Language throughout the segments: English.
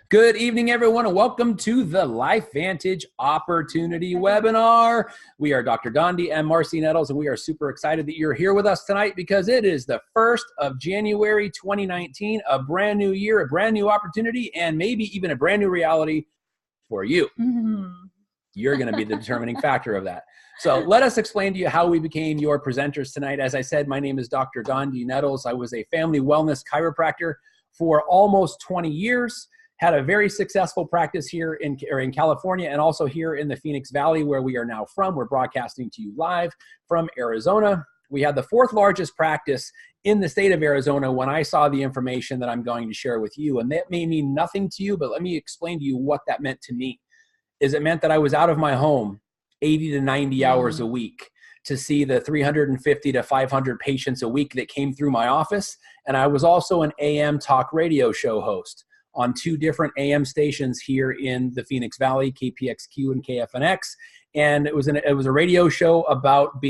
Good evening, everyone, and welcome to the LifeVantage Opportunity Webinar. We are Dr. Dondee and Marci Nettles, and we are super excited that you're here with us tonight because it is the 1st of January 2019, a brand new year, a brand new opportunity, and maybe even a brand new reality for you. You're going to be the determining factor of that. So let us explain to you how we became your presenters tonight. As I said, my name is Dr. Dondee Nettles. I was a family wellness chiropractor for almost 20 years. Had a very successful practice here in California and also here in the Phoenix Valley where we are now from. We're broadcasting to you live from Arizona. We had the 4th largest practice in the state of Arizona when I saw the information that I'm going to share with you. And that may mean nothing to you, but let me explain to you what that meant to me. It meant that I was out of my home 80 to 90 hours a week to see the 350 to 500 patients a week that came through my office. And I was also an AM talk radio show host on 2 different AM stations here in the Phoenix Valley, KPXQ and KFNX. And it was a radio show about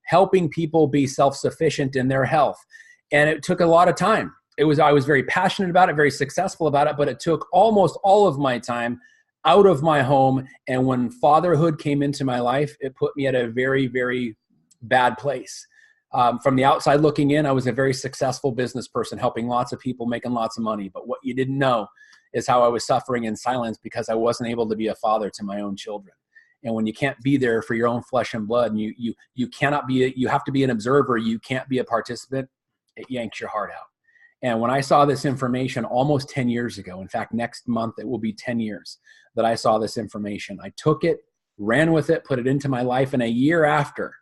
helping people be self-sufficient in their health. And it took a lot of time. I was very passionate about it, very successful about it, but it took almost all of my time out of my home. And when fatherhood came into my life, it put me at a very, very bad place. From the outside looking in, I was a very successful business person, helping lots of people, making lots of money. But what you didn't know is how I was suffering in silence because I wasn't able to be a father to my own children. And when you can't be there for your own flesh and blood, and you cannot be, you have to be an observer, you can't be a participant, it yanks your heart out. And when I saw this information almost 10 years ago, in fact, next month it will be 10 years that I saw this information, I took it, ran with it, put it into my life, and a year after,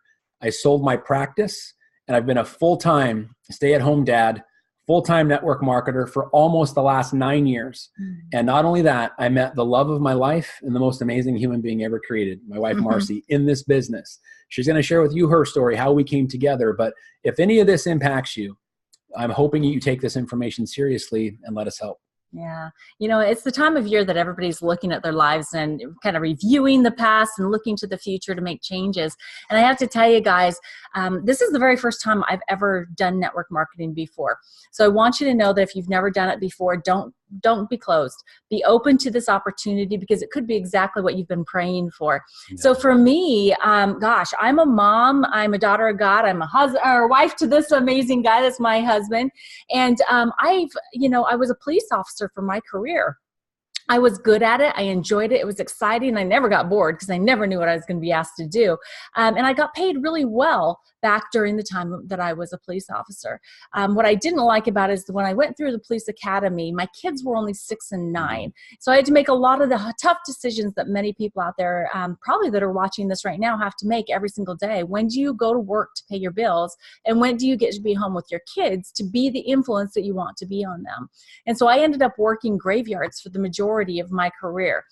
I sold my practice. And I've been a full-time stay-at-home dad, full-time network marketer for almost the last 9 years. And not only that, I met the love of my life and the most amazing human being ever created, my wife, Marci, in this business. She's going to share with you her story, how we came together. But if any of this impacts you, I'm hoping you take this information seriously and let us help. Yeah. You know, it's the time of year that everybody's looking at their lives and kind of reviewing the past and looking to the future to make changes. And I have to tell you guys, this is the very first time I've ever done network marketing before. So I want you to know that if you've never done it before, don't be closed. Be open to this opportunity because it could be exactly what you've been praying for. Yeah. So for me, gosh, I'm a mom. I'm a daughter of God. I'm a husband or wife to this amazing guy that's my husband. And I was a police officer for my career. I was good at it. I enjoyed it. It was exciting. I never got bored because I never knew what I was going to be asked to do. And I got paid really well back during the time that I was a police officer. What I didn't like about it is when I went through the police academy, my kids were only 6 and 9. So I had to make a lot of the tough decisions that many people out there, probably that are watching this right now, have to make every single day. When do you go to work to pay your bills? And when do you get to be home with your kids to be the influence that you want to be on them? And so I ended up working graveyards for the majority of my career.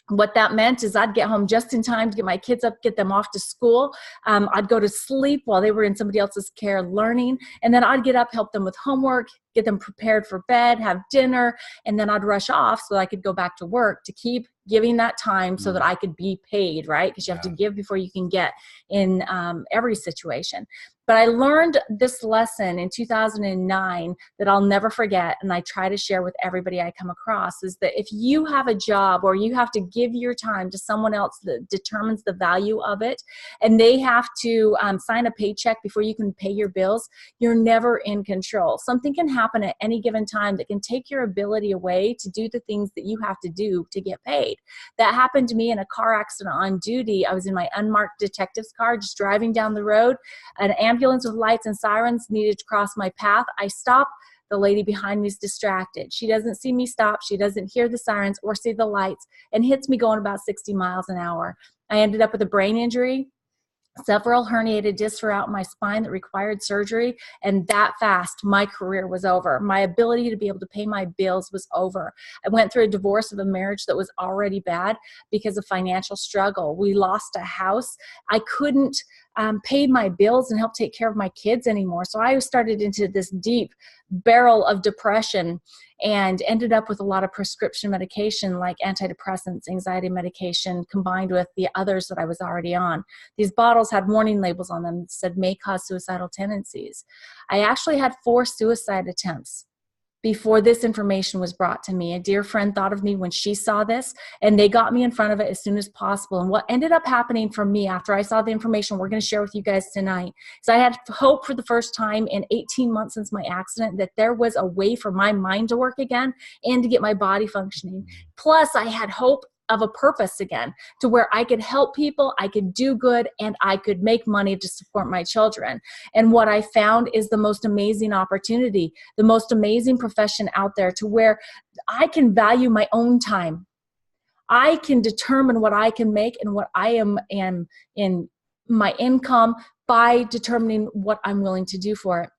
What that meant is I'd get home just in time to get my kids up, get them off to school. I'd go to sleep while they were in somebody else's care learning. And then I'd get up, help them with homework, get them prepared for bed, have dinner, and then I'd rush off so that I could go back to work to keep giving that time so that I could be paid, right? Because you have to give before you can get in every situation. But I learned this lesson in 2009 that I'll never forget, and I try to share with everybody I come across, is that if you have a job or you have to give your time to someone else that determines the value of it, and they have to sign a paycheck before you can pay your bills, you're never in control. Something can happen at any given time that can take your ability away to do the things that you have to do to get paid. That happened to me in a car accident on duty. I was in my unmarked detective's car just driving down the road. An ambulance with lights and sirens needed to cross my path. I stop. The lady behind me is distracted. She doesn't see me stop. She doesn't hear the sirens or see the lights and hits me going about 60 miles an hour. I ended up with a brain injury, several herniated discs throughout my spine that required surgery, and that fast, my career was over. My ability to be able to pay my bills was over. I went through a divorce of a marriage that was already bad because of financial struggle. We lost a house. I couldn't pay my bills and help take care of my kids anymore. So I started into this deep barrel of depression and ended up with a lot of prescription medication like antidepressants, anxiety medication, combined with the others that I was already on. These bottles had warning labels on them that said may cause suicidal tendencies. I actually had 4 suicide attempts before this information was brought to me. A dear friend thought of me when she saw this, and they got me in front of it as soon as possible. And what ended up happening for me after I saw the information we're going to share with you guys tonight is I had hope for the first time in 18 months since my accident that there was a way for my mind to work again and to get my body functioning. Plus, I had hope of a purpose again, to where I could help people, I could do good, and I could make money to support my children. And what I found is the most amazing opportunity, the most amazing profession out there, to where I can value my own time. I can determine what I can make and what I am in my income by determining what I'm willing to do for it.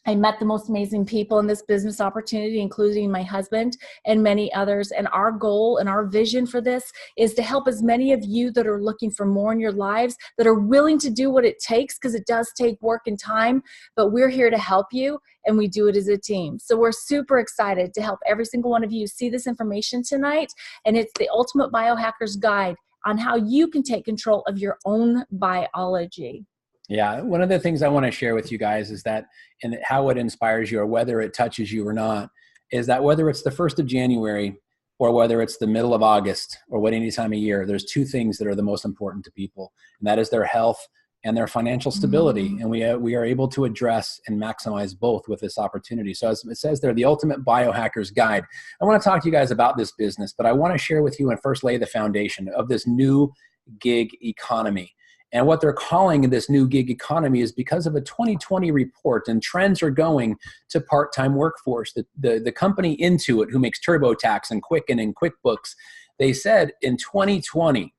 I met the most amazing people in this business opportunity, including my husband and many others. And our goal and our vision for this is to help as many of you that are looking for more in your lives, that are willing to do what it takes, because it does take work and time, but we're here to help you, and we do it as a team. So we're super excited to help every single one of you see this information tonight. And it's the Ultimate Biohacker's Guide on how you can take control of your own biology. Yeah, one of the things I want to share with you guys is that, and how it inspires you, or whether it touches you or not, is that whether it's the 1st of January or whether it's the middle of August or what any time of year, there's two things that are the most important to people, and that is their health and their financial stability. And we are able to address and maximize both with this opportunity. So as it says there, the Ultimate Biohacker's Guide. I want to talk to you guys about this business, but I want to share with you and first lay the foundation of this new gig economy. And what they're calling this new gig economy is because of a 2020 report, and trends are going to part-time workforce. The company Intuit, who makes TurboTax and Quicken and QuickBooks, they said in 2020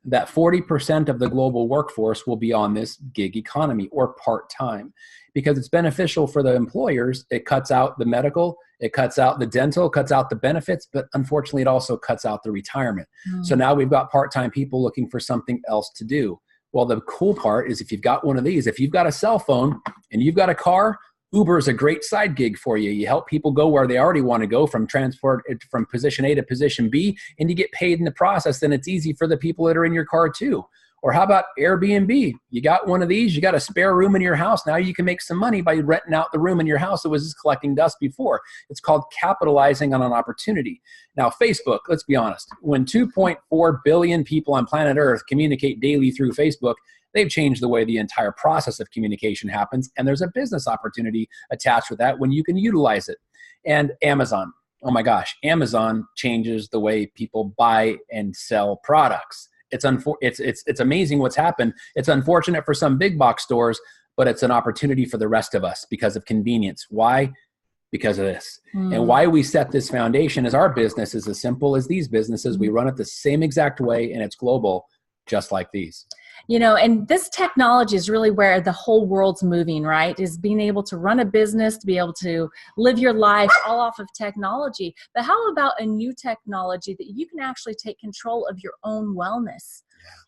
that 40% of the global workforce will be on this gig economy or part-time, because it's beneficial for the employers. It cuts out the medical, it cuts out the dental, cuts out the benefits, but unfortunately it also cuts out the retirement. So now we've got part-time people looking for something else to do. Well, the cool part is if you've got one of these, if you've got a cell phone and you've got a car, Uber is a great side gig for you. You help people go where they already want to go, from position A to position B, and you get paid in the process. Then it's easy for the people that are in your car too. Or how about Airbnb? You got one of these, you got a spare room in your house. Now you can make some money by renting out the room in your house that was just collecting dust before. It's called capitalizing on an opportunity. Now, Facebook, let's be honest, when 2.4 billion people on planet Earth communicate daily through Facebook, they've changed the way the entire process of communication happens. And there's a business opportunity attached with that when you can utilize it. And Amazon, oh my gosh, Amazon changes the way people buy and sell products. It's amazing what's happened. It's unfortunate for some big box stores, but it's an opportunity for the rest of us because of convenience. Why? Because of this. And why we set this foundation is our business is as simple as these businesses. We run it the same exact way, and it's global, just like these. You know, and this technology is really where the whole world's moving, right? Is being able to run a business, to be able to live your life all off of technology. But how about a new technology that you can actually take control of your own wellness?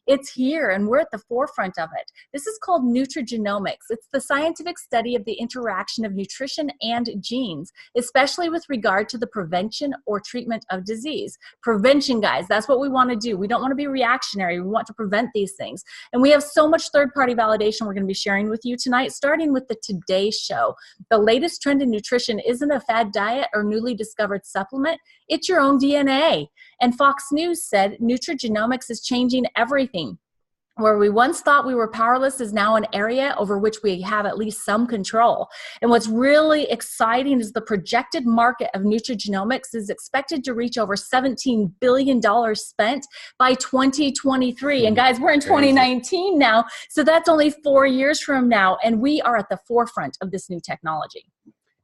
It's here, and we're at the forefront of it. This is called Nutrigenomics. It's the scientific study of the interaction of nutrition and genes, especially with regard to the prevention or treatment of disease. Prevention, guys, that's what we want to do. We don't want to be reactionary. We want to prevent these things. And we have so much third-party validation we're going to be sharing with you tonight, starting with the Today Show. The latest trend in nutrition isn't a fad diet or newly discovered supplement. It's your own DNA. And Fox News said Nutrigenomics is changing everything. Where we once thought we were powerless is now an area over which we have at least some control. And what's really exciting is the projected market of nutrigenomics is expected to reach over $17 billion spent by 2023. And guys, we're in 2019 now, so that's only 4 years from now, and we are at the forefront of this new technology.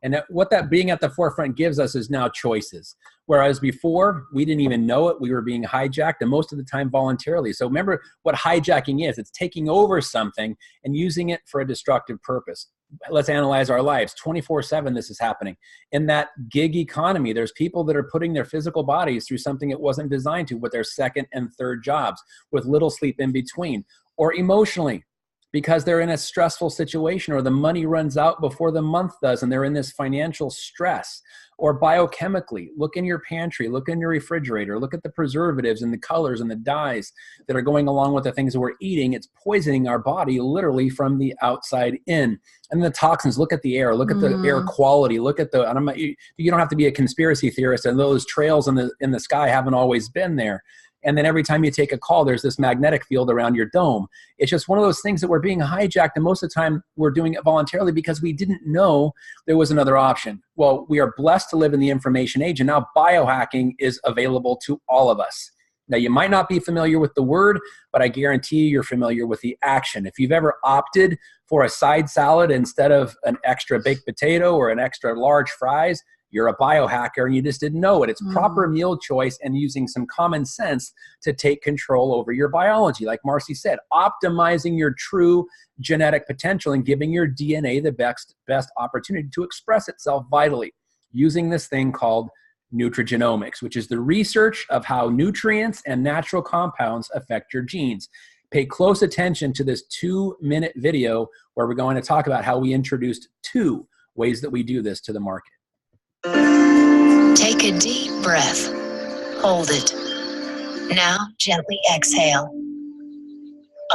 And what that being at the forefront gives us is now choices. Whereas before, we didn't even know it. We were being hijacked, and most of the time voluntarily. So remember what hijacking is. It's taking over something and using it for a destructive purpose. Let's analyze our lives. 24/7 this is happening. In that gig economy, there's people that are putting their physical bodies through something it wasn't designed to, with their second and third jobs, with little sleep in between, or emotionally, because they're in a stressful situation, or the money runs out before the month does and they're in this financial stress, Or biochemically, look in your pantry, look in your refrigerator, look at the preservatives and the colors and the dyes that are going along with the things that we're eating. It's poisoning our body literally from the outside in. And the toxins, look at the air, look at the air quality, look at the, and I'm not, you don't have to be a conspiracy theorist, and those trails in the sky haven't always been there. And then every time you take a call, there's this magnetic field around your dome. It's just one of those things that we're being hijacked. And most of the time we're doing it voluntarily because we didn't know there was another option. Well, we are blessed to live in the information age. And now biohacking is available to all of us. Now, you might not be familiar with the word, but I guarantee you're familiar with the action. If you've ever opted for a side salad instead of an extra baked potato or an extra large fries, you're a biohacker and you just didn't know it. It's proper meal choice and using some common sense to take control over your biology. Like Marci said, optimizing your true genetic potential and giving your DNA the best opportunity to express itself vitally using this thing called Nutrigenomics, which is the research of how nutrients and natural compounds affect your genes. Pay close attention to this 2-minute video where we're going to talk about how we introduced 2 ways that we do this to the market. Take a deep breath. Hold it. Now gently exhale.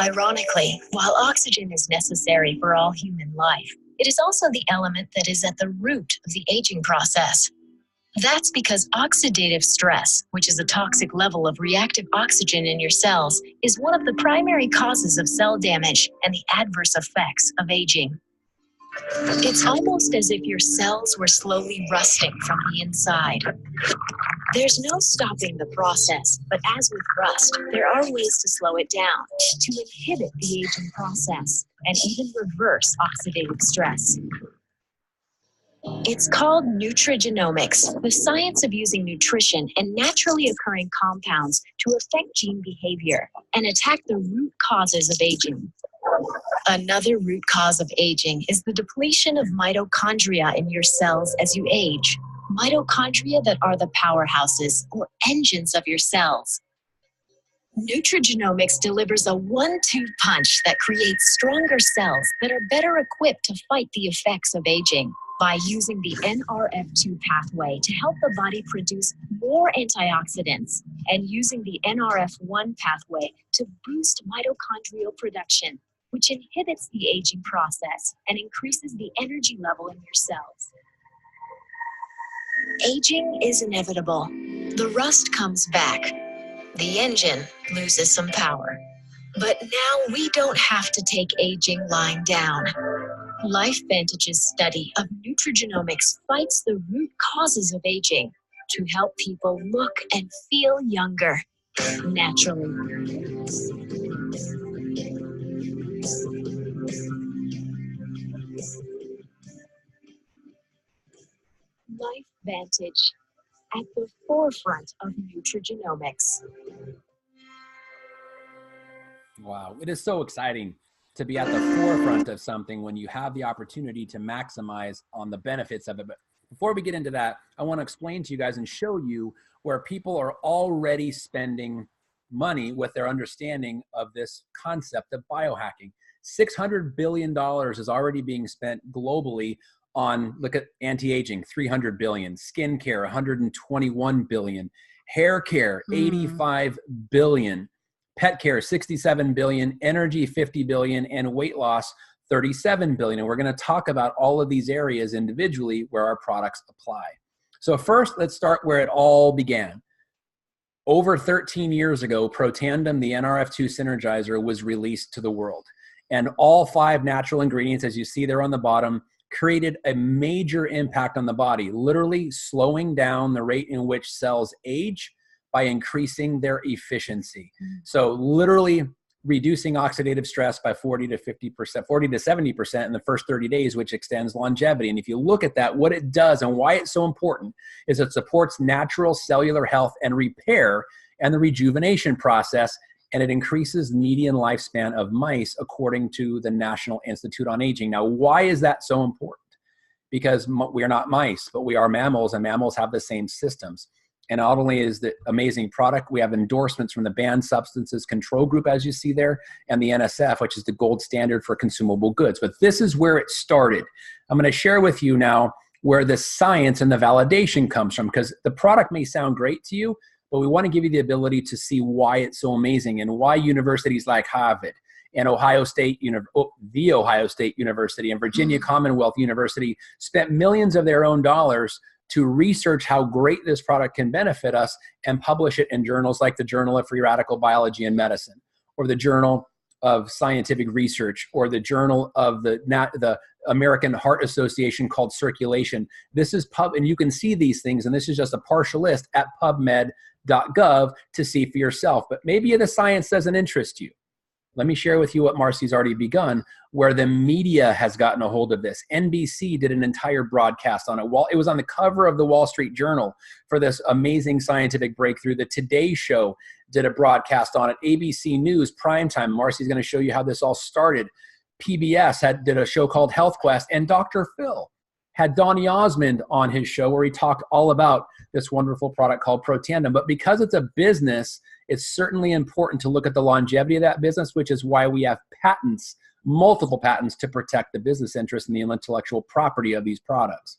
Ironically, while oxygen is necessary for all human life, it is also the element that is at the root of the aging process. That's because oxidative stress, which is a toxic level of reactive oxygen in your cells, is one of the primary causes of cell damage and the adverse effects of aging. It's almost as if your cells were slowly rusting from the inside. There's no stopping the process, but as with rust, there are ways to slow it down, to inhibit the aging process, and even reverse oxidative stress. It's called nutrigenomics, the science of using nutrition and naturally occurring compounds to affect gene behavior and attack the root causes of aging. Another root cause of aging is the depletion of mitochondria in your cells as you age. Mitochondria that are the powerhouses or engines of your cells. Nutrigenomics delivers a 1-2 punch that creates stronger cells that are better equipped to fight the effects of aging by using the NRF2 pathway to help the body produce more antioxidants and using the NRF1 pathway to boost mitochondrial production, which inhibits the aging process and increases the energy level in your cells. Aging is inevitable. The rust comes back. The engine loses some power. But now we don't have to take aging lying down. LifeVantage's study of nutrigenomics fights the root causes of aging to help people look and feel younger naturally. LifeVantage, at the forefront of nutrigenomics. Wow, it is so exciting to be at the forefront of something when you have the opportunity to maximize on the benefits of it. But before we get into that, I want to explain to you guys and show you where people are already spending money with their understanding of this concept of biohacking. $600 billion is already being spent globally on, look at anti-aging, 300 billion, skincare, 121 billion, hair care, 85 billion, pet care, 67 billion, energy, 50 billion, and weight loss, 37 billion. And we're going to talk about all of these areas individually where our products apply. So first, let's start where it all began. Over 13 years ago, Protandim, the NRF2 synergizer, was released to the world. And all 5 natural ingredients, as you see there on the bottom, created a major impact on the body, literally slowing down the rate in which cells age by increasing their efficiency. So literally reducing oxidative stress by 40 to 50%, 40 to 70% in the first 30 days, which extends longevity. And if you look at that, what it does and why it's so important is it supports natural cellular health and repair and the rejuvenation process, and it increases median lifespan of mice according to the National Institute on Aging. Now, why is that so important? Because we are not mice, but we are mammals, and mammals have the same systems. And not only is the amazing product, we have endorsements from the Banned Substances Control Group, as you see there, and the NSF, which is the gold standard for consumable goods. But this is where it started. I'm going to share with you now where the science and the validation comes from, because the product may sound great to you, but we want to give you the ability to see why it's so amazing and why universities like Harvard and the Ohio State University and Virginia Commonwealth University spent millions of their own dollars to research how great this product can benefit us and publish it in journals like the Journal of Free Radical Biology and Medicine, or the Journal of Scientific Research, or the Journal of the American Heart Association called Circulation. This is and you can see these things, and this is just a partial list at PubMed.gov to see for yourself. But maybe the science doesn't interest you. Let me share with you what Marci's already begun, where the media has gotten a hold of this. NBC did an entire broadcast on it. It was on the cover of the Wall Street Journal for this amazing scientific breakthrough. The Today Show did a broadcast on it. ABC News, primetime. Marci's going to show you how this all started. PBS did a show called Health Quest, and Dr. Phil had Donny Osmond on his show where he talked all about this wonderful product called Protandim. But because it's a business, it's certainly important to look at the longevity of that business, which is why we have patents, multiple patents, to protect the business interest and the intellectual property of these products.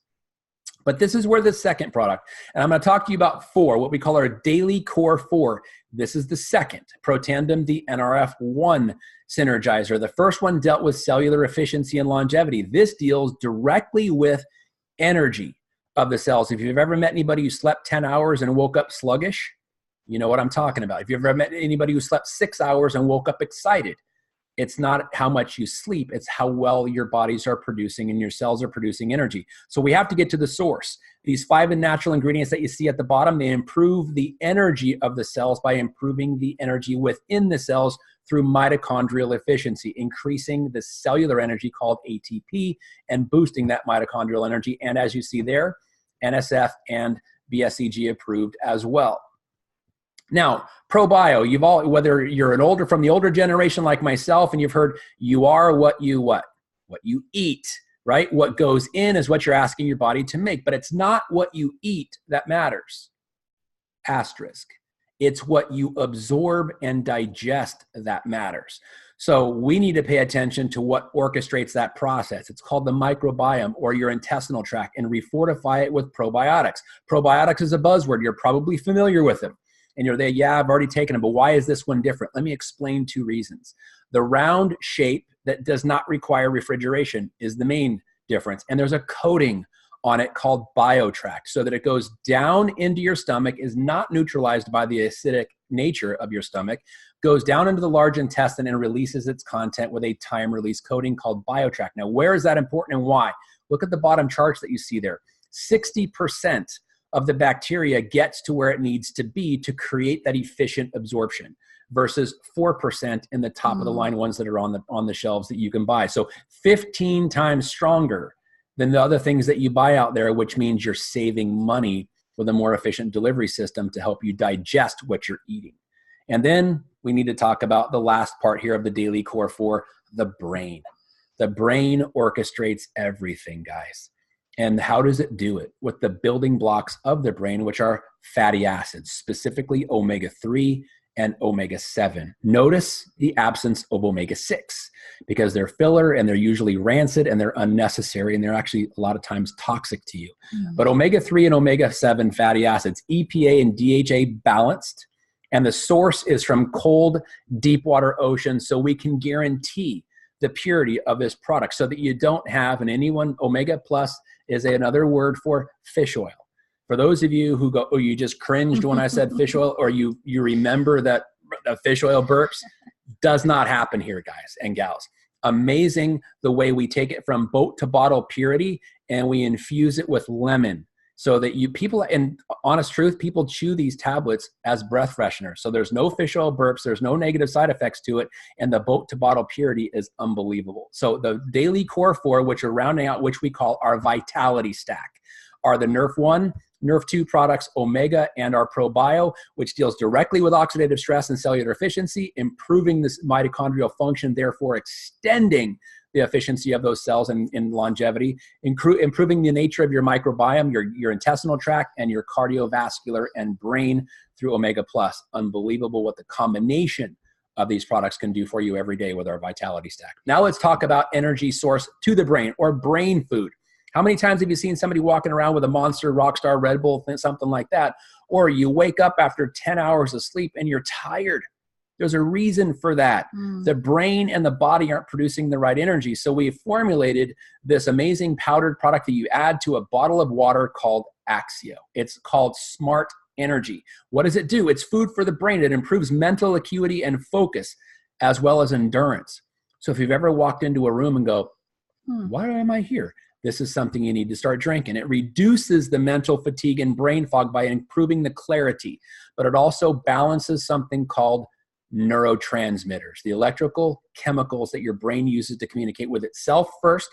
But this is where the second product, and I'm going to talk to you about 4, what we call our Daily Core 4. This is the second, Protandim, the NRF1 Synergizer. The first one dealt with cellular efficiency and longevity. This deals directly with energy of the cells. If you've ever met anybody who slept 10 hours and woke up sluggish, you know what I'm talking about. If you've ever met anybody who slept 6 hours and woke up excited, it's not how much you sleep, it's how well your bodies are producing and your cells are producing energy. So we have to get to the source. These 5 natural ingredients that you see at the bottom, they improve the energy of the cells by improving the energy within the cells through mitochondrial efficiency, increasing the cellular energy called ATP and boosting that mitochondrial energy. And as you see there, NSF and BSEG approved as well. Now, ProBio, whether you're from the older generation like myself, and you've heard you are what you eat, right? What goes in is what you're asking your body to make, but it's not what you eat that matters. Asterisk. It's what you absorb and digest that matters. So we need to pay attention to what orchestrates that process. It's called the microbiome, or your intestinal tract, and refortify it with probiotics. Probiotics is a buzzword. You're probably familiar with them. And you're there, yeah, I've already taken them, but why is this one different? Let me explain 2 reasons. The round shape that does not require refrigeration is the main difference. And there's a coating on it called BioTract, so that it goes down into your stomach, is not neutralized by the acidic nature of your stomach, goes down into the large intestine and releases its content with a time-release coating called BioTract. Now, where is that important and why? Look at the bottom charts that you see there. 60% of the bacteria gets to where it needs to be to create that efficient absorption, versus 4% in the top of the line ones that are on the shelves that you can buy. So 15 times stronger than the other things that you buy out there, which means you're saving money with a more efficient delivery system to help you digest what you're eating. And then we need to talk about the last part here of the Daily Core 4, the brain. The brain orchestrates everything, guys. And how does it do it? With the building blocks of the brain, which are fatty acids, specifically omega-3 and omega-7. Notice the absence of omega-6, because they're filler and they're usually rancid and they're unnecessary, and they're actually a lot of times toxic to you. But omega-3 and omega-7 fatty acids, EPA and DHA balanced, and the source is from cold, deep water oceans, so we can guarantee the purity of this product so that you don't have, and anyone, omega plus is another word for fish oil. For those of you who go, oh, you just cringed when I said fish oil, or you remember that fish oil burps, does not happen here, guys and gals. Amazing the way we take it from boat to bottle purity and we infuse it with lemon, so that people, and honest truth, people chew these tablets as breath fresheners. So there's no fish oil burps, there's no negative side effects to it, and the boat to bottle purity is unbelievable. So the Daily Core 4, which are rounding out, which we call our Vitality Stack, are the Nerf 1, Nerf 2 products, Omega, and our ProBio, which deals directly with oxidative stress and cellular efficiency, improving this mitochondrial function, therefore extending the efficiency of those cells and longevity, improving the nature of your microbiome, your intestinal tract, and your cardiovascular and brain through Omega Plus. Unbelievable what the combination of these products can do for you every day with our Vitality Stack. Now let's talk about energy source to the brain, or brain food. How many times have you seen somebody walking around with a Monster, Rockstar, Red Bull, something like that? Or you wake up after 10 hours of sleep and you're tired. There's a reason for that. The brain and the body aren't producing the right energy. So we formulated this amazing powdered product that you add to a bottle of water called Axio. It's called Smart Energy. What does it do? It's food for the brain. It improves mental acuity and focus, as well as endurance. So if you've ever walked into a room and go, why am I here? This is something you need to start drinking. It reduces the mental fatigue and brain fog by improving the clarity, but it also balances something called neurotransmitters, the electrical chemicals that your brain uses to communicate with itself first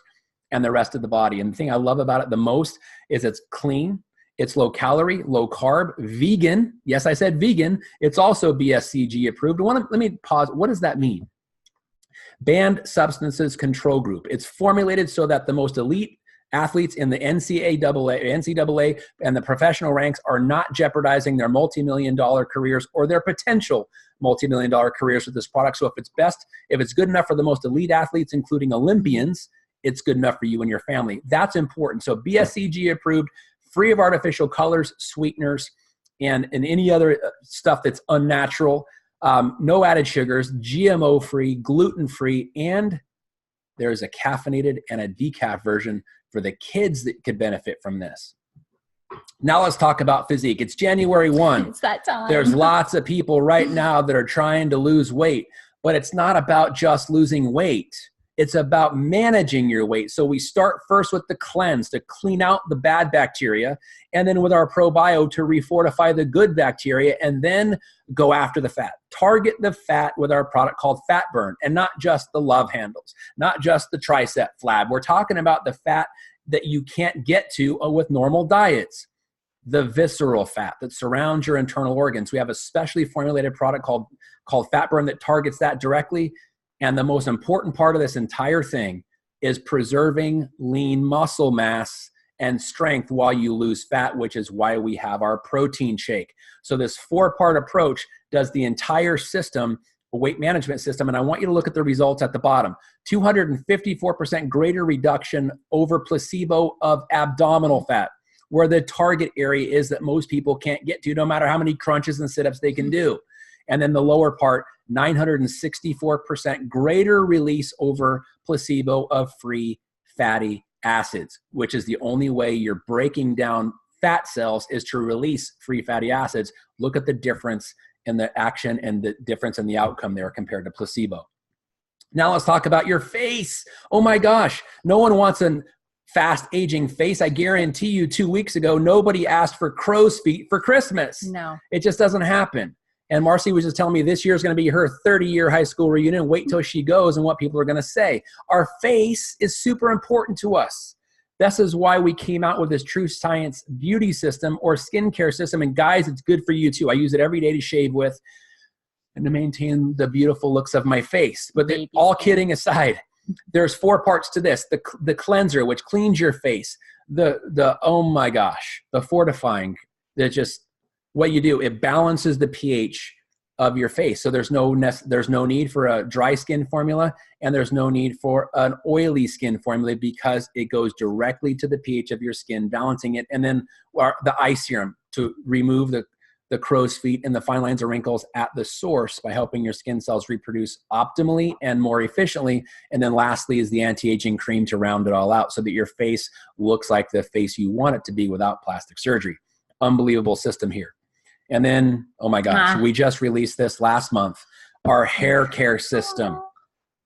and the rest of the body. And the thing I love about it the most is it's clean, it's low calorie, low carb, vegan. Yes, I said vegan. It's also BSCG approved. Let me pause. What does that mean? Banned Substances Control Group. It's formulated so that the most elite athletes in the NCAA and the professional ranks are not jeopardizing their multi-million-dollar careers or their potential multi-million-dollar careers with this product. So if it's good enough for the most elite athletes, including Olympians, it's good enough for you and your family. That's important. So BSCG approved, free of artificial colors, sweeteners, and any other stuff that's unnatural. No added sugars, GMO-free, gluten-free, and there's a caffeinated and a decaf version for the kids that could benefit from this. Now let's talk about physique. It's January 1. It's that time. There's lots of people right now that are trying to lose weight, but it's not about just losing weight. It's about managing your weight. So we start first with the cleanse to clean out the bad bacteria, and then with our ProBio to refortify the good bacteria, and then go after the fat. Target the fat with our product called Fat Burn, and not just the love handles, not just the tricep flab. We're talking about the fat that you can't get to with normal diets. The visceral fat that surrounds your internal organs. We have a specially formulated product called Fat Burn that targets that directly. And the most important part of this entire thing is preserving lean muscle mass and strength while you lose fat, which is why we have our protein shake. So this 4-part approach does the entire system, a weight management system. And I want you to look at the results at the bottom. 254% greater reduction over placebo of abdominal fat, where the target area is that most people can't get to, no matter how many crunches and sit-ups they can do. And then the lower part, 964% greater release over placebo of free fatty acids, which is the only way you're breaking down fat cells is to release free fatty acids. Look at the difference in the action and the difference in the outcome there compared to placebo. Now let's talk about your face. Oh my gosh, no one wants a fast aging face. I guarantee you 2 weeks ago, nobody asked for crow's feet for Christmas. No. It just doesn't happen. And Marci was just telling me this year is going to be her 30-year high school reunion. Wait till she goes and what people are going to say. Our face is super important to us. This is why we came out with this True Science beauty system or skincare system. And guys, it's good for you too. I use it every day to shave with and to maintain the beautiful looks of my face. But all kidding aside, there's 4 parts to this. The cleanser, which cleans your face. The oh my gosh, the fortifying, that just what you do, it balances the pH of your face. So there's no need for a dry skin formula, and there's no need for an oily skin formula because it goes directly to the pH of your skin, balancing it. And then the eye serum to remove the crow's feet and the fine lines or wrinkles at the source by helping your skin cells reproduce optimally and more efficiently. And then lastly is the anti-aging cream to round it all out so that your face looks like the face you want it to be without plastic surgery. Unbelievable system here. And then, oh my gosh, we just released this last month, our hair care system.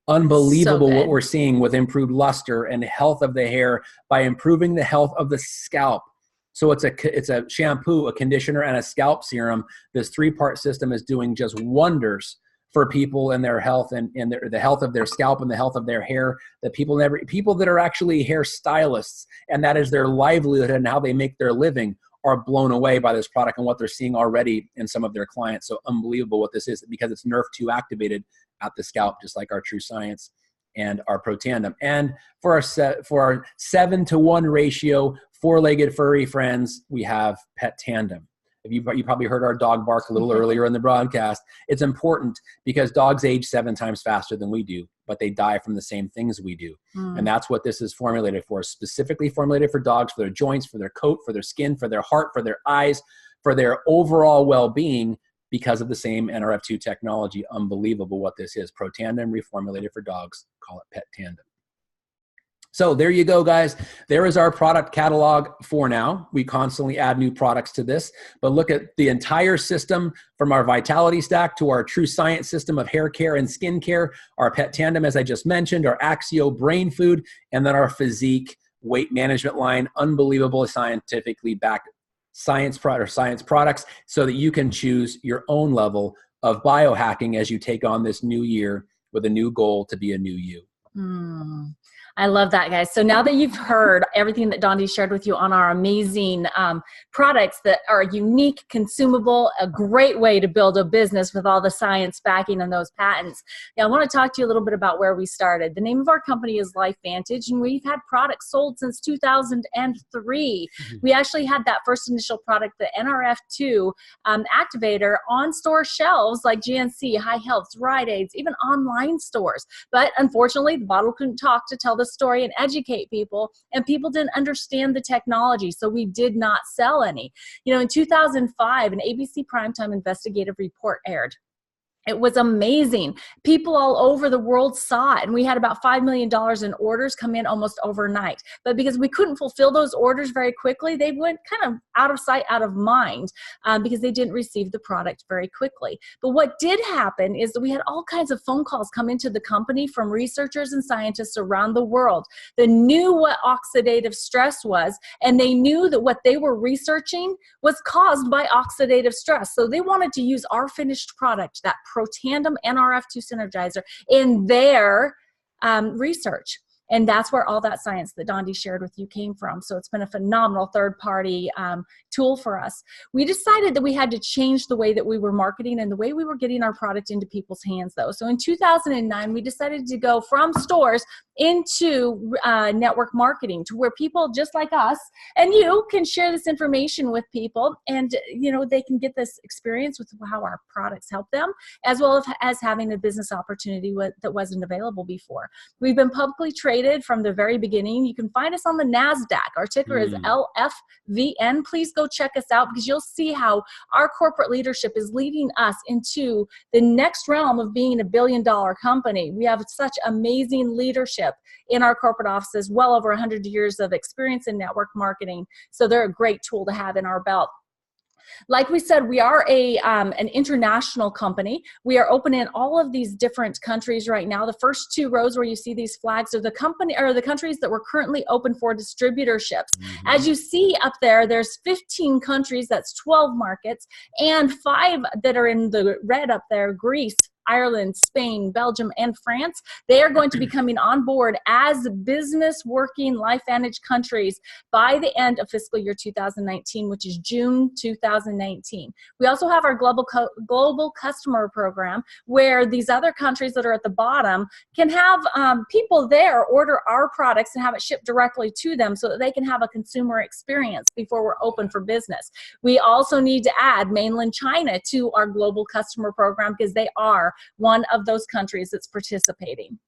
Unbelievable what we're seeing with improved luster and health of the hair by improving the health of the scalp. So it's a shampoo, a conditioner, and a scalp serum. This 3-part system is doing just wonders for people and their health and the health of their scalp and the health of their hair. That people that are actually hair stylists, and that is their livelihood and how they make their living, are blown away by this product and what they're seeing already in some of their clients. So unbelievable what this is, because it's Nerf2 activated at the scalp, just like our True Science and our Pro Tandem. And for our 7-to-1 ratio, 4-legged furry friends, we have Pet Tandem. You probably heard our dog bark a little earlier in the broadcast. It's important because dogs age 7 times faster than we do, but they die from the same things we do. And that's what this is formulated for, specifically formulated for dogs, for their joints, for their coat, for their skin, for their heart, for their eyes, for their overall well-being, because of the same NRF2 technology. Unbelievable what this is. Protandim reformulated for dogs. Call it Pet Tandem. So there you go, guys. There is our product catalog for now. We constantly add new products to this, but look at the entire system from our Vitality Stack to our True Science system of hair care and skin care, our Pet Tandem, as I just mentioned, our Axio Brain Food, and then our Physique weight management line. Unbelievable, scientifically backed science products, so that you can choose your own level of biohacking as you take on this new year with a new goal to be a new you. I love that, guys. So now that you've heard everything that Dondee shared with you on our amazing products that are unique, consumable, a great way to build a business with all the science backing and those patents. Now, I want to talk to you a little bit about where we started. The name of our company is LifeVantage, and we've had products sold since 2003. We actually had that first initial product, the NRF2 activator, on store shelves like GNC, High Health, Rite Aids, even online stores. But unfortunately, the bottle couldn't talk to tell the story and educate people, and people didn't understand the technology, so we did not sell any. You know, in 2005, an ABC Primetime investigative report aired. It was amazing. People all over the world saw it, and we had about $5 million in orders come in almost overnight. But because we couldn't fulfill those orders very quickly, they went kind of out of sight, out of mind, because they didn't receive the product very quickly. But what did happen is that we had all kinds of phone calls come into the company from researchers and scientists around the world that knew what oxidative stress was, and they knew that what they were researching was caused by oxidative stress. So they wanted to use our finished product, that Protandim NRF2 Synergizer, in their research. And that's where all that science that Dondee shared with you came from. So it's been a phenomenal third-party tool for us. We decided that we had to change the way that we were marketing and the way we were getting our product into people's hands, though. So in 2009, we decided to go from stores into network marketing, to where people just like us and you can share this information with people, and you know, they can get this experience with how our products help them, as well as having a business opportunity that wasn't available before. We've been publicly traded from the very beginning. You can find us on the NASDAQ. Our ticker is LFVN. Please go check us out, because you'll see how our corporate leadership is leading us into the next realm of being a billion-dollar company. We have such amazing leadership in our corporate offices, well over 100 years of experience in network marketing. So they're a great tool to have in our belt. Like we said, we are an international company. We are open in all of these different countries right now. The first 2 rows where you see these flags are the countries that we're currently open for distributorships. As you see up there, there's 15 countries, that's 12 markets, and 5 that are in the red up there: Greece, Ireland, Spain, Belgium, and France. They are going to be coming on board as business working LifeVantage countries by the end of fiscal year 2019, which is June 2019. We also have our global customer program, where these other countries that are at the bottom can have people there order our products and have it shipped directly to them, so that they can have a consumer experience before we're open for business. We also need to add mainland China to our global customer program, because they are one of those countries that's participating.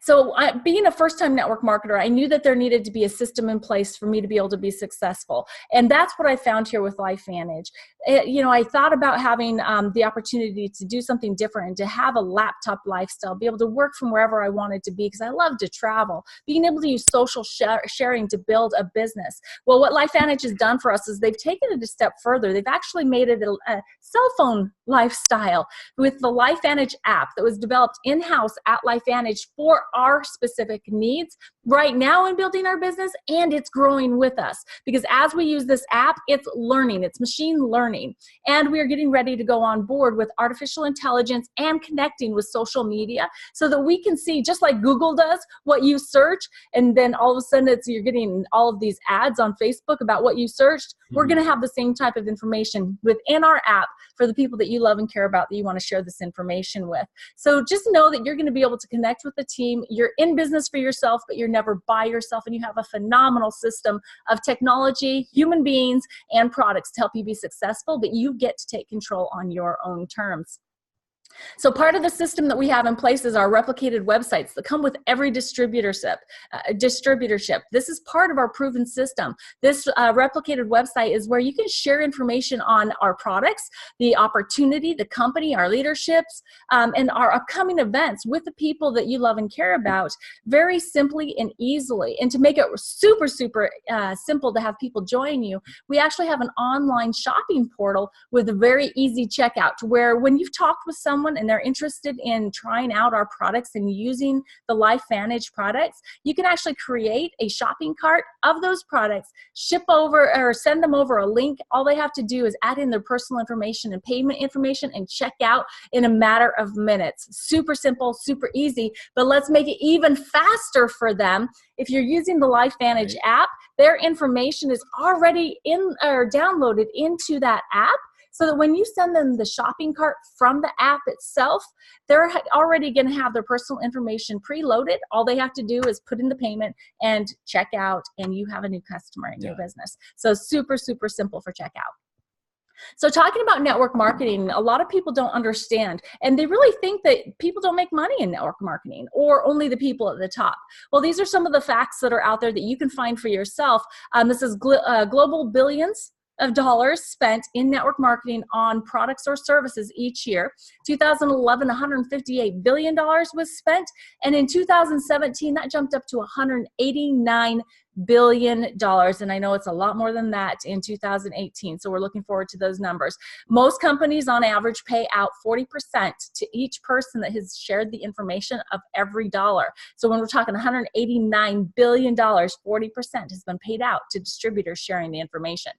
So being a first-time network marketer, I knew that there needed to be a system in place for me to be able to be successful. And that's what I found here with LifeVantage. You know, I thought about having the opportunity to do something different and to have a laptop lifestyle, be able to work from wherever I wanted to be, because I love to travel, being able to use social sharing to build a business. Well, what LifeVantage has done for us is they've taken it a step further. They've actually made it a cell phone lifestyle with the LifeVantage app that was developed in-house at LifeVantage for our specific needs right now in building our business, and it's growing with us, because as we use this app, it's learning, it's machine learning, and we are getting ready to go on board with artificial intelligence and connecting with social media, so that we can see, just like Google does, what you search, and then all of a sudden you're getting all of these ads on Facebook about what you searched. We're going to have the same type of information within our app for the people that you love and care about, that you want to share this information with. So just know that you're going to be able to connect with the team. You're in business for yourself, but you're never by yourself, and you have a phenomenal system of technology, human beings, and products to help you be successful, but you get to take control on your own terms. So part of the system that we have in place is our replicated websites that come with every distributorship. This is part of our proven system. This replicated website is where you can share information on our products, the opportunity, the company, our leaderships, and our upcoming events with the people that you love and care about very simply and easily. And to make it super simple to have people join you, we actually have an online shopping portal with a very easy checkout, to where when you've talked with someone and they're interested in trying out our products and using the LifeVantage products, you can actually create a shopping cart of those products, ship over or send them over a link. All they have to do is add in their personal information and payment information and check out in a matter of minutes. Super simple, super easy, but let's make it even faster for them. If you're using the LifeVantage app, their information is already in or downloaded into that app, so that when you send them the shopping cart from the app itself, they're already going to have their personal information preloaded. All they have to do is put in the payment and check out, and you have a new customer in your business. So super simple for checkout. So talking about network marketing, a lot of people don't understand, and they really think that people don't make money in network marketing, or only the people at the top. Well, these are some of the facts that are out there that you can find for yourself. This is global billions of dollars spent in network marketing on products or services each year. 2011, $158 billion was spent. And in 2017, that jumped up to $189 billion. And I know it's a lot more than that in 2018. So we're looking forward to those numbers. Most companies on average pay out 40% to each person that has shared the information of every dollar. So when we're talking $189 billion, 40% has been paid out to distributors sharing the information.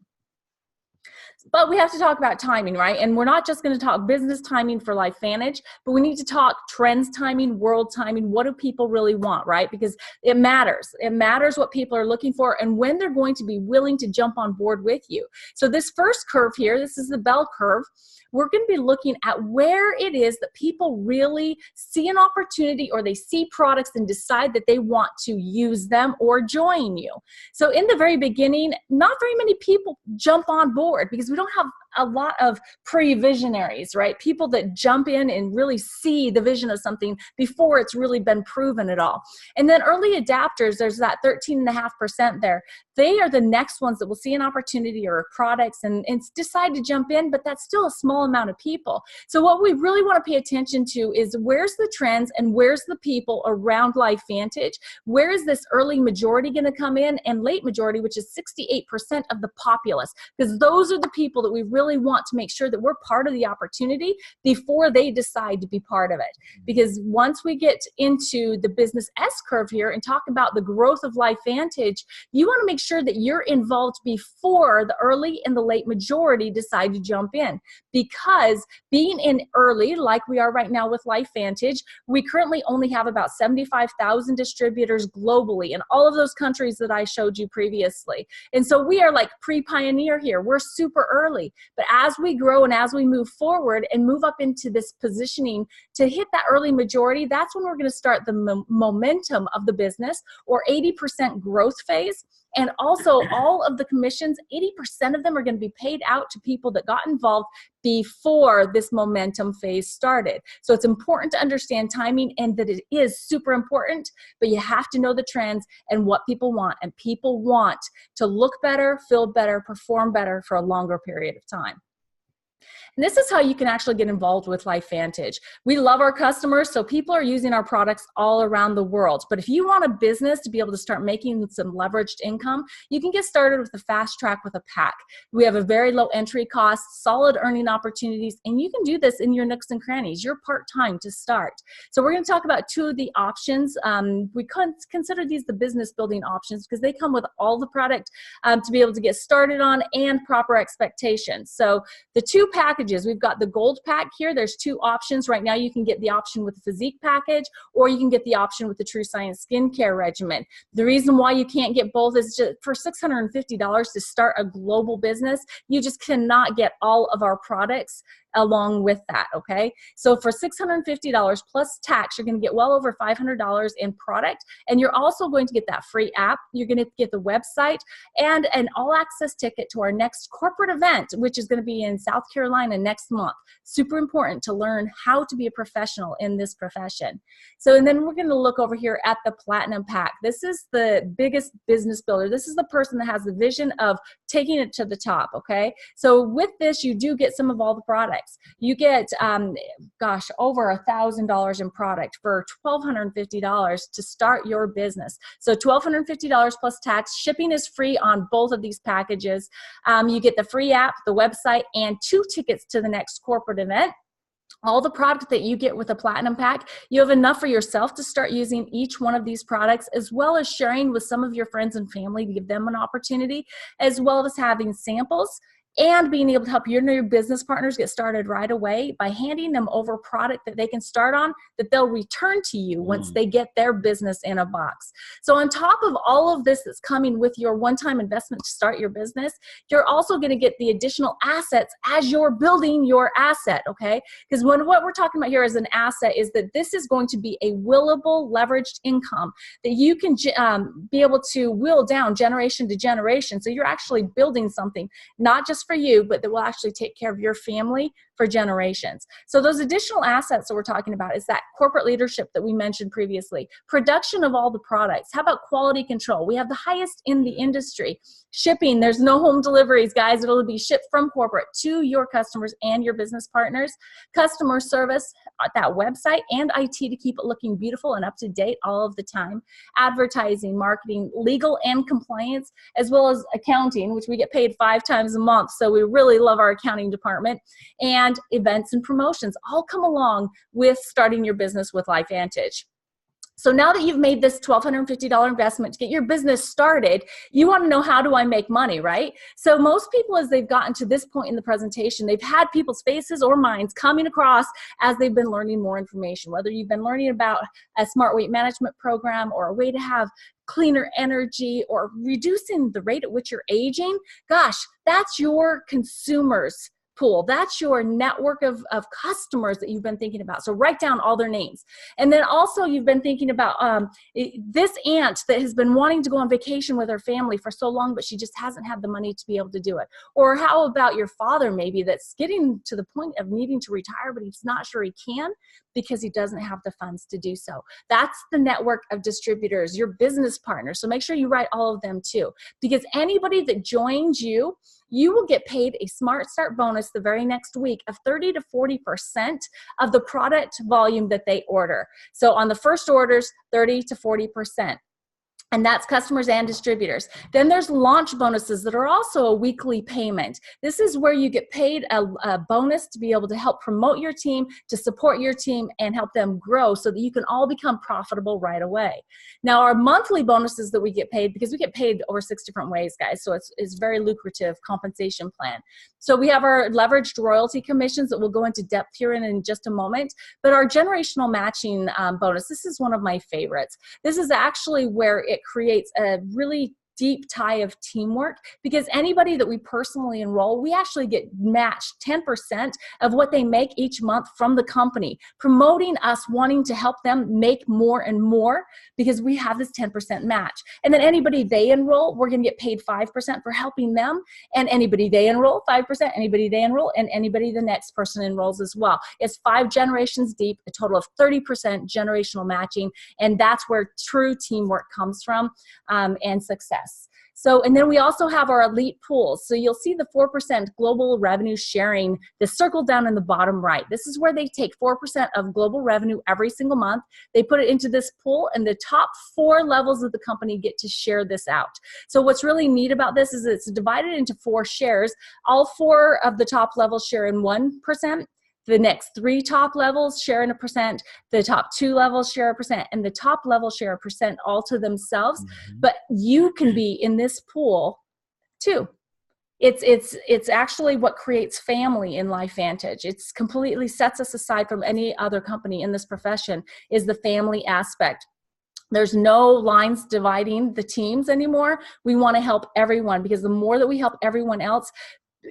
But we have to talk about timing, right? And we're not just going to talk business timing for LifeVantage, but we need to talk trends timing, world timing. What do people really want, right? Because it matters. It matters what people are looking for and when they're going to be willing to jump on board with you. So this first curve here, this is the bell curve. We're going to be looking at where it is that people really see an opportunity, or they see products and decide that they want to use them or join you. So in the very beginning, not very many people jump on board because we don't have a lot of pre-visionaries, right? People that jump in and really see the vision of something before it's really been proven at all. And then early adapters, there's that 13.5% there. They are the next ones that will see an opportunity or products and decide to jump in, but that's still a small amount of people. So what we really want to pay attention to is where's the trends and where's the people around LifeVantage? Where is this early majority going to come in, and late majority, which is 68% of the populace? Because those are the people that we really want to make sure that we're part of the opportunity before they decide to be part of it. Because once we get into the business S curve here and talk about the growth of LifeVantage, you want to make sure that you're involved before the early and the late majority decide to jump in. Because being in early, like we are right now with LifeVantage, we currently only have about 75,000 distributors globally in all of those countries that I showed you previously. And so we are like pre-pioneer here. We're super early. But as we grow and as we move forward and move up into this positioning to hit that early majority, that's when we're going to start the momentum of the business, or 80% growth phase. And also all of the commissions, 80% of them are going to be paid out to people that got involved before this momentum phase started. So it's important to understand timing, and that it is super important, but you have to know the trends and what people want. And people want to look better, feel better, perform better for a longer period of time. And this is how you can actually get involved with LifeVantage. We love our customers, so people are using our products all around the world. But if you want a business to be able to start making some leveraged income, you can get started with a fast track with a pack. We have a very low entry cost, solid earning opportunities, and you can do this in your nooks and crannies. You're part-time to start. So we're going to talk about two of the options. We consider these the business building options because they come with all the product to be able to get started on and proper expectations. So the two packages. We've got the gold pack here. There's 2 options. Right now you can get the option with the physique package, or you can get the option with the True Science skincare regimen. The reason why you can't get both is just for $650 to start a global business, you just cannot get all of our products along with that, okay? So for $650 plus tax, you're going to get well over $500 in product, and you're also going to get that free app. You're going to get the website and an all-access ticket to our next corporate event, which is going to be in South Carolina next month. Super important to learn how to be a professional in this profession. So, and then we're going to look over here at the Platinum Pack. This is the biggest business builder. This is the person that has the vision of taking it to the top, okay? So with this, you do get some of all the products. You get, over $1,000 in product for $1,250 to start your business. So $1,250 plus tax. Shipping is free on both of these packages. You get the free app, the website, and 2 tickets to the next corporate event. All the product that you get with a Platinum Pack, you have enough for yourself to start using each one of these products, as well as sharing with some of your friends and family to give them an opportunity, as well as having samples and being able to help your new business partners get started right away by handing them over product that they can start on that they'll return to you once they get their business in a box. So on top of all of this that's coming with your one-time investment to start your business, you're also going to get the additional assets as you're building your asset, okay? Because what we're talking about here as an asset is that this is going to be a willable, leveraged income that you can be able to will down generation to generation. So you're actually building something, not just for you, but that will actually take care of your family for generations. So those additional assets that we're talking about is that corporate leadership that we mentioned previously, production of all the products. How about quality control? We have the highest in the industry. Shipping, there's no home deliveries, guys. It'll be shipped from corporate to your customers and your business partners. Customer service at that website and IT to keep it looking beautiful and up to date all of the time. Advertising, marketing, legal and compliance, as well as accounting, which we get paid 5 times a month. So we really love our accounting department. And events and promotions all come along with starting your business with LifeVantage. So now that you've made this $1,250 investment to get your business started, you want to know, how do I make money, right? So most people, as they've gotten to this point in the presentation, they've had people's faces or minds coming across as they've been learning more information, whether you've been learning about a smart weight management program or a way to have cleaner energy or reducing the rate at which you're aging. Gosh, that's your consumers pool. That's your network of customers that you've been thinking about. So write down all their names. And then also you've been thinking about this aunt that has been wanting to go on vacation with her family for so long, but she just hasn't had the money to be able to do it. Or how about your father maybe that's getting to the point of needing to retire, but he's not sure he can because he doesn't have the funds to do so. That's the network of distributors, your business partners. So make sure you write all of them too, because anybody that joins you, you will get paid a Smart Start bonus the very next week of 30 to 40% of the product volume that they order. So on the first orders, 30 to 40%. And that's customers and distributors. Then there's launch bonuses that are also a weekly payment. This is where you get paid a bonus to be able to help promote your team, to support your team, and help them grow so that you can all become profitable right away. Now, our monthly bonuses that we get paid, because we get paid over 6 different ways, guys, so it's very lucrative compensation plan. So we have our leveraged royalty commissions that we'll go into depth here in just a moment. But our generational matching bonus, this is one of my favorites. This is actually where it creates a really deep tie of teamwork, because anybody that we personally enroll, we actually get matched 10% of what they make each month from the company, promoting us wanting to help them make more and more because we have this 10% match. And then anybody they enroll, we're going to get paid 5% for helping them, and anybody they enroll, 5%, anybody they enroll, and anybody the next person enrolls as well. It's 5 generations deep, a total of 30% generational matching, and that's where true teamwork comes from, and success. So, and then we also have our elite pools. So you'll see the 4% global revenue sharing, the circle down in the bottom right. This is where they take 4% of global revenue every single month. They put it into this pool, and the top 4 levels of the company get to share this out. So what's really neat about this is it's divided into 4 shares. All 4 of the top levels share in 1%. The next 3 top levels share in 1%, the top 2 levels share 1%, and the top level share 1% all to themselves. But you can be in this pool too. It's actually what creates family in LifeVantage. It's completely sets us aside from any other company in this profession, is the family aspect. There's no lines dividing the teams anymore. We want to help everyone, because the more that we help everyone else,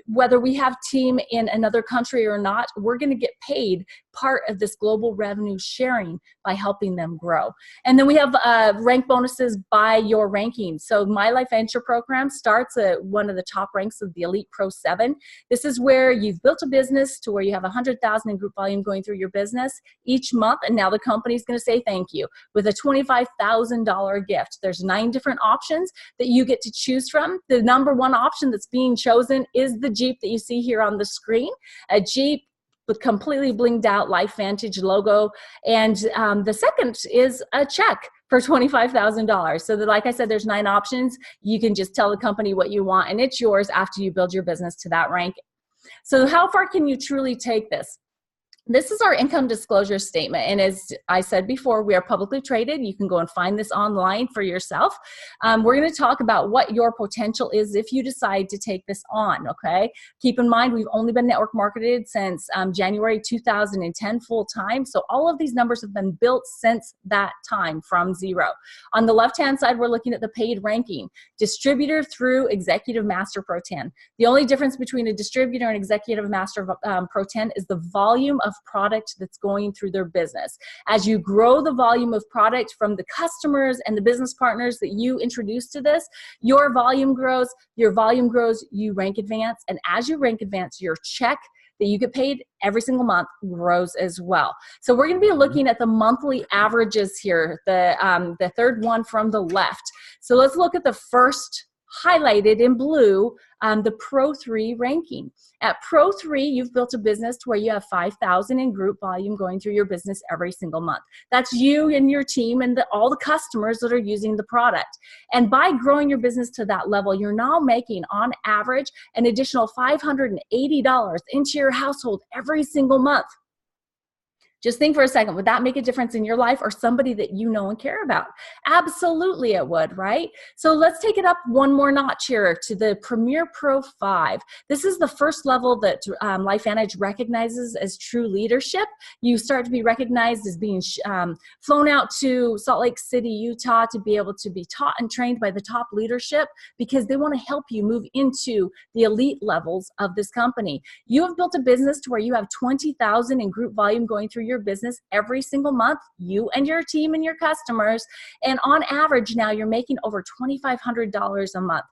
whether we have team in another country or not, we're going to get paid part of this global revenue sharing by helping them grow. And then we have rank bonuses by your ranking. So my LifeVantage program starts at one of the top ranks of the Elite Pro 7. This is where you've built a business to where you have 100,000 in group volume going through your business each month, and now the company's going to say thank you with a $25,000 gift. There's 9 different options that you get to choose from. The number one option that's being chosen is the Jeep that you see here on the screen, a Jeep with completely blinged out LifeVantage logo. And the second is a check for $25,000. So that, like I said, there's 9 options. You can just tell the company what you want, and it's yours after you build your business to that rank. So how far can you truly take this? This is our income disclosure statement. And as I said before, we are publicly traded. You can go and find this online for yourself. We're going to talk about what your potential is if you decide to take this on, okay? Keep in mind, we've only been network marketed since January 2010 full time. So all of these numbers have been built since that time from zero. On the left-hand side, we're looking at the paid ranking, distributor through executive master pro 10. The only difference between a distributor and executive master pro 10 is the volume of product that's going through their business. As you grow the volume of product from the customers and the business partners that you introduce to this, your volume grows, you rank advance, and as you rank advance, your check that you get paid every single month grows as well. So we're going to be looking at the monthly averages here, the third one from the left. So let's look at the first highlighted in blue, the Pro 3 ranking. At Pro 3, you've built a business to where you have 5,000 in group volume going through your business every single month. That's you and your team and all the customers that are using the product. And by growing your business to that level, you're now making, on average, an additional $580 into your household every single month. Just think for a second, would that make a difference in your life or somebody that you know and care about? Absolutely it would, right? So let's take it up one more notch here to the Premier Pro 5. This is the first level that LifeVantage recognizes as true leadership. You start to be recognized as being flown out to Salt Lake City, Utah to be able to be taught and trained by the top leadership because they want to help you move into the elite levels of this company. You have built a business to where you have 20,000 in group volume going through your business every single month, you and your team and your customers. And on average now you're making over $2,500 a month.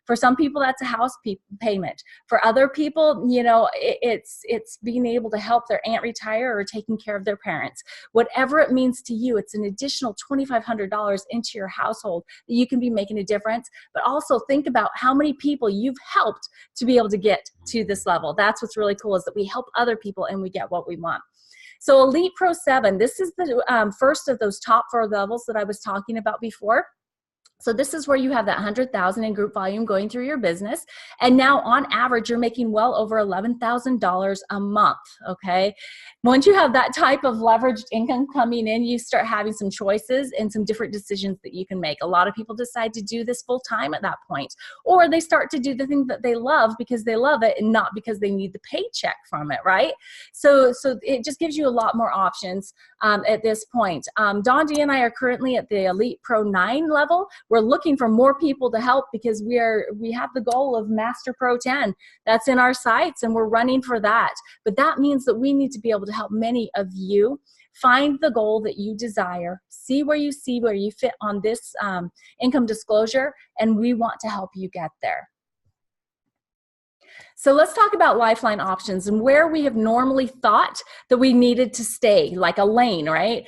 For some people, that's a house payment. For other people, you know, it's being able to help their aunt retire or taking care of their parents. Whatever it means to you, it's an additional $2,500 into your household that you can be making a difference. But also think about how many people you've helped to be able to get to this level. That's what's really cool, is that we help other people and we get what we want. So Elite Pro 7, this is the first of those top 4 levels that I was talking about before. So this is where you have that 100,000 in group volume going through your business. And now on average, you're making well over $11,000 a month, okay? Once you have that type of leveraged income coming in, you start having some choices and some different decisions that you can make. A lot of people decide to do this full time at that point, or they start to do the thing that they love because they love it and not because they need the paycheck from it, right? So it just gives you a lot more options at this point. Dondee and I are currently at the Elite Pro 9 level. We're looking for more people to help because we have the goal of Master Pro 10. That's in our sights and we're running for that. But that means that we need to be able to help many of you find the goal that you desire, see where you fit on this income disclosure, and we want to help you get there. So let's talk about lifeline options and where we have normally thought that we needed to stay, like a lane, right?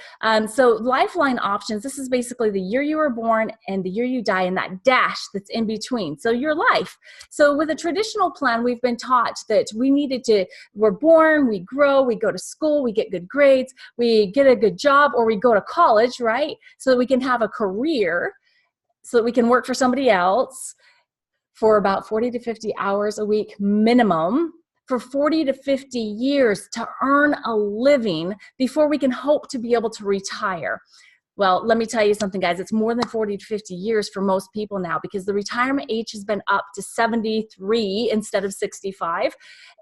So lifeline options, this is basically the year you were born and the year you die and that dash that's in between. So your life. So with a traditional plan, we've been taught that we're born, we grow, we go to school, we get good grades, we get a good job, or we go to college, right? So that we can have a career, so that we can work for somebody else for about 40 to 50 hours a week minimum for 40 to 50 years to earn a living before we can hope to be able to retire. Well, let me tell you something, guys. It's more than 40 to 50 years for most people now, because the retirement age has been up to 73 instead of 65.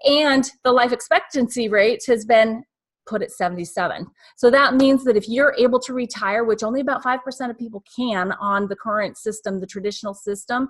And the life expectancy rate has been put at 77. So that means that if you're able to retire, which only about 5% of people can on the current system, the traditional system,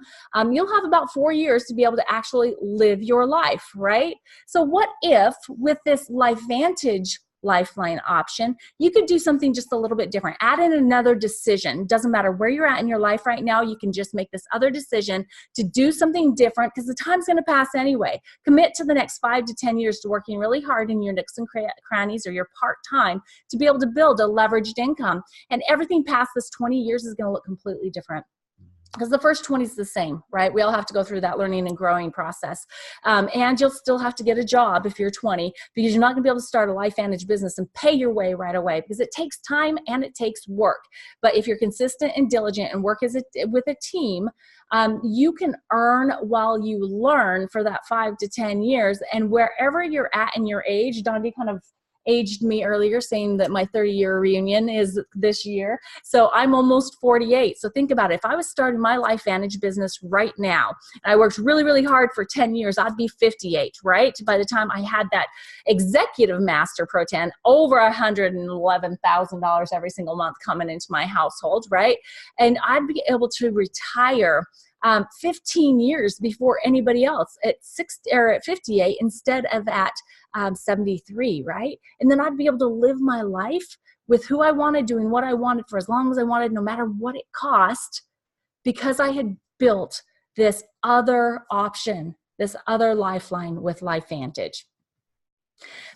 you'll have about 4 years to be able to actually live your life, right? So what if with this LifeVantage Lifeline option, you could do something just a little bit different. Add in another decision. Doesn't matter where you're at in your life right now, you can just make this other decision to do something different, because the time's going to pass anyway. Commit to the next 5 to 10 years to working really hard in your nooks and crannies or your part-time to be able to build a leveraged income. And everything past this 20 years is going to look completely different. Because the first 20 is the same, right? We all have to go through that learning and growing process. And you'll still have to get a job if you're 20, because you're not going to be able to start a LifeVantage business and pay your way right away, because it takes time and it takes work. But if you're consistent and diligent and work with a team, you can earn while you learn for that 5 to 10 years. And wherever you're at in your age, Dondee kind of aged me earlier, saying that my 30-year reunion is this year. So I'm almost 48. So think about it. If I was starting my LifeVantage business right now, and I worked really, really hard for 10 years, I'd be 58, right? By the time I had that executive master pro 10, over $111,000 every single month coming into my household, right? And I'd be able to retire 15 years before anybody else at 58 instead of at 73, right? And then I'd be able to live my life with who I wanted, doing what I wanted for as long as I wanted, no matter what it cost, because I had built this other option, this other lifeline with LifeVantage.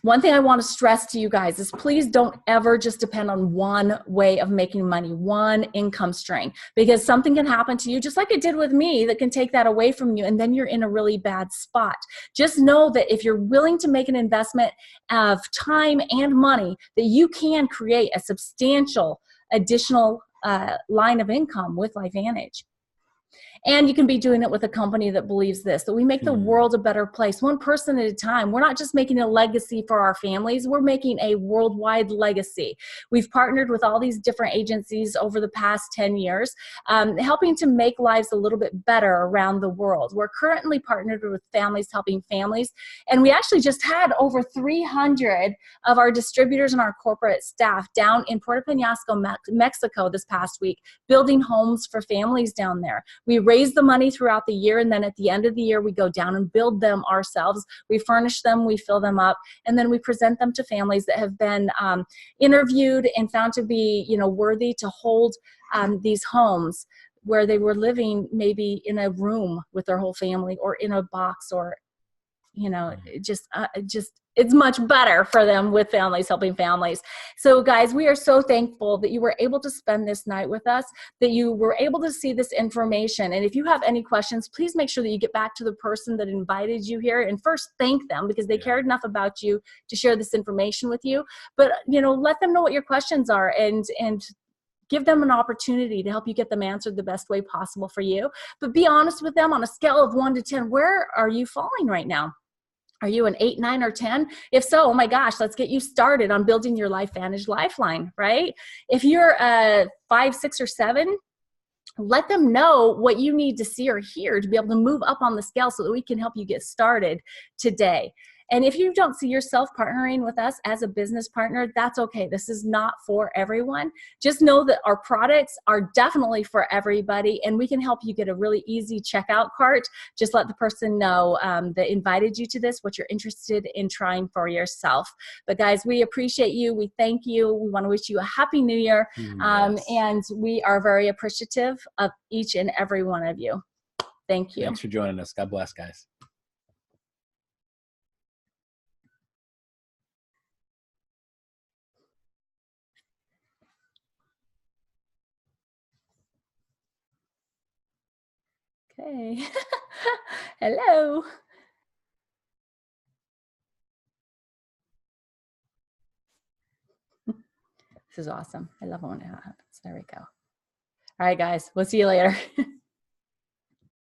One thing I want to stress to you guys is please don't ever just depend on one way of making money, one income stream, because something can happen to you, just like it did with me, that can take that away from you, and then you're in a really bad spot. Just know that if you're willing to make an investment of time and money, that you can create a substantial additional line of income with LifeVantage. And you can be doing it with a company that believes this, that we make the world a better place, one person at a time. We're not just making a legacy for our families, we're making a worldwide legacy. We've partnered with all these different agencies over the past 10 years, helping to make lives a little bit better around the world. We're currently partnered with Families Helping Families, and we actually just had over 300 of our distributors and our corporate staff down in Puerto Penasco, Mexico this past week, building homes for families down there. We raise the money throughout the year, and then at the end of the year, we go down and build them ourselves. We furnish them, we fill them up, and then we present them to families that have been interviewed and found to be, worthy to hold these homes where they were living maybe in a room with their whole family, or in a box, or it's much better for them with Families Helping Families. So guys, we are so thankful that you were able to spend this night with us, that you were able to see this information. And if you have any questions, please make sure that you get back to the person that invited you here and first thank them, because they cared enough about you to share this information with you. But, let them know what your questions are, and give them an opportunity to help you get them answered the best way possible for you. But be honest with them on a scale of 1 to 10. Where are you falling right now? Are you an 8, 9, or 10? If so, oh my gosh, let's get you started on building your LifeVantage Lifeline, right? If you're a 5, 6, or 7, let them know what you need to see or hear to be able to move up on the scale so that we can help you get started today. And if you don't see yourself partnering with us as a business partner, that's okay. This is not for everyone. Just know that our products are definitely for everybody, and we can help you get a really easy checkout cart. Just let the person know that invited you to this, what you're interested in trying for yourself. But guys, we appreciate you. We thank you. We want to wish you a happy new year. And we are very appreciative of each and every one of you. Thank you. Thanks for joining us. God bless, guys. Okay. Hello. This is awesome. I love it when it happens. There we go. All right, guys. We'll see you later.